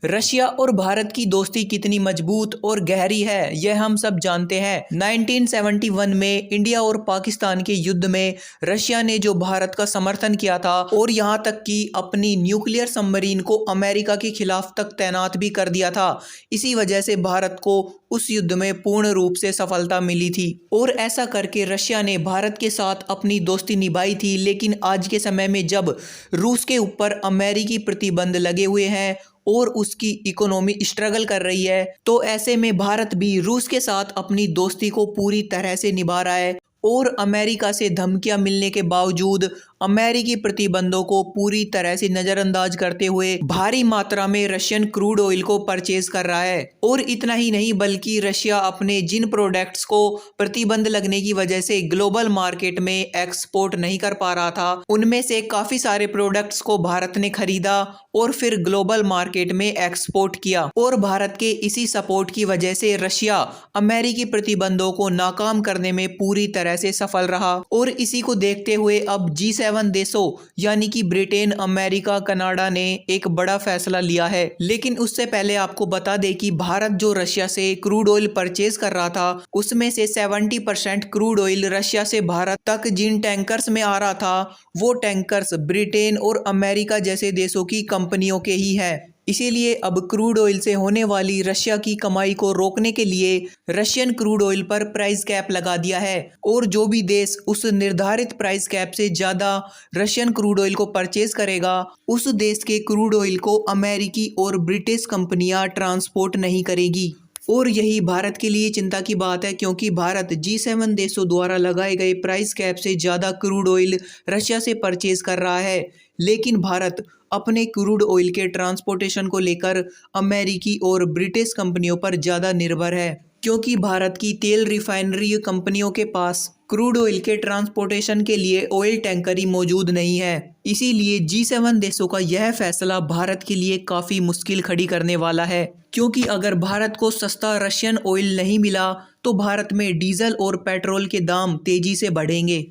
Russia और भारत की दोस्ती कितनी मजबूत और गहरी है यह हम सब जानते हैं। 1971 में इंडिया और पाकिस्तान के युद्ध में रशिया ने जो भारत का समर्थन किया था और यहाँ तक कि अपनी न्यूक्लियर सबमरीन को अमेरिका के खिलाफ तक तैनात भी कर दिया था। इसी वजह से भारत को उस युद्ध में पूर्ण रूप से सफलता मिली थी और ऐसा करके रशिया ने भारत के साथ अपनी दोस्ती निभाई थी। लेकिन आज के समय में जब रूस के ऊपर अमेरिकी प्रतिबंध लगे हुए हैं और उसकी इकोनॉमी स्ट्रगल कर रही है, तो ऐसे में भारत भी रूस के साथ अपनी दोस्ती को पूरी तरह से निभा रहा है और अमेरिका से धमकियां मिलने के बावजूद अमेरिकी प्रतिबंधों को पूरी तरह से नज़रअंदाज करते हुए भारी मात्रा में रशियन क्रूड ऑयल को परचेज कर रहा है। और इतना ही नहीं बल्कि रशिया अपने जिन प्रोडक्ट्स को प्रतिबंध लगने की वजह से ग्लोबल मार्केट में एक्सपोर्ट नहीं कर पा रहा था, उनमें से काफ़ी सारे प्रोडक्ट्स को भारत ने खरीदा और फिर ग्लोबल मार्केट में एक्सपोर्ट किया। और भारत के इसी सपोर्ट की वजह से रशिया अमेरिकी प्रतिबंधों को नाकाम करने में पूरी तरह से सफल रहा। और इसी को देखते हुए अब G7 देशों यानी कि ब्रिटेन, अमेरिका, कनाडा ने एक बड़ा फैसला लिया है। लेकिन उससे पहले आपको बता दें कि भारत जो रशिया से क्रूड ऑयल परचेज कर रहा था, उसमें से 70% क्रूड ऑयल रशिया से भारत तक जिन टैंकर्स में आ रहा था, वो टैंकर्स ब्रिटेन और अमेरिका जैसे देशों की कंपनियों के ही है। इसीलिए अब क्रूड ऑयल से होने वाली रशिया की कमाई को रोकने के लिए रशियन क्रूड ऑयल पर प्राइस कैप लगा दिया है और जो भी देश उस निर्धारित प्राइस कैप से ज़्यादा रशियन क्रूड ऑयल को परचेज करेगा, उस देश के क्रूड ऑयल को अमेरिकी और ब्रिटिश कंपनियां ट्रांसपोर्ट नहीं करेगी। और यही भारत के लिए चिंता की बात है, क्योंकि भारत G7 देशों द्वारा लगाए गए प्राइस कैप से ज़्यादा क्रूड ऑयल रशिया से परचेज कर रहा है। लेकिन भारत अपने क्रूड ऑयल के ट्रांसपोर्टेशन को लेकर अमेरिकी और ब्रिटिश कंपनियों पर ज़्यादा निर्भर है, क्योंकि भारत की तेल रिफाइनरी कंपनियों के पास क्रूड ऑयल के ट्रांसपोर्टेशन के लिए ऑयल टैंकर ही मौजूद नहीं है। इसीलिए G7 देशों का यह फैसला भारत के लिए काफ़ी मुश्किल खड़ी करने वाला है, क्योंकि अगर भारत को सस्ता रशियन ऑयल नहीं मिला तो भारत में डीजल और पेट्रोल के दाम तेजी से बढ़ेंगे।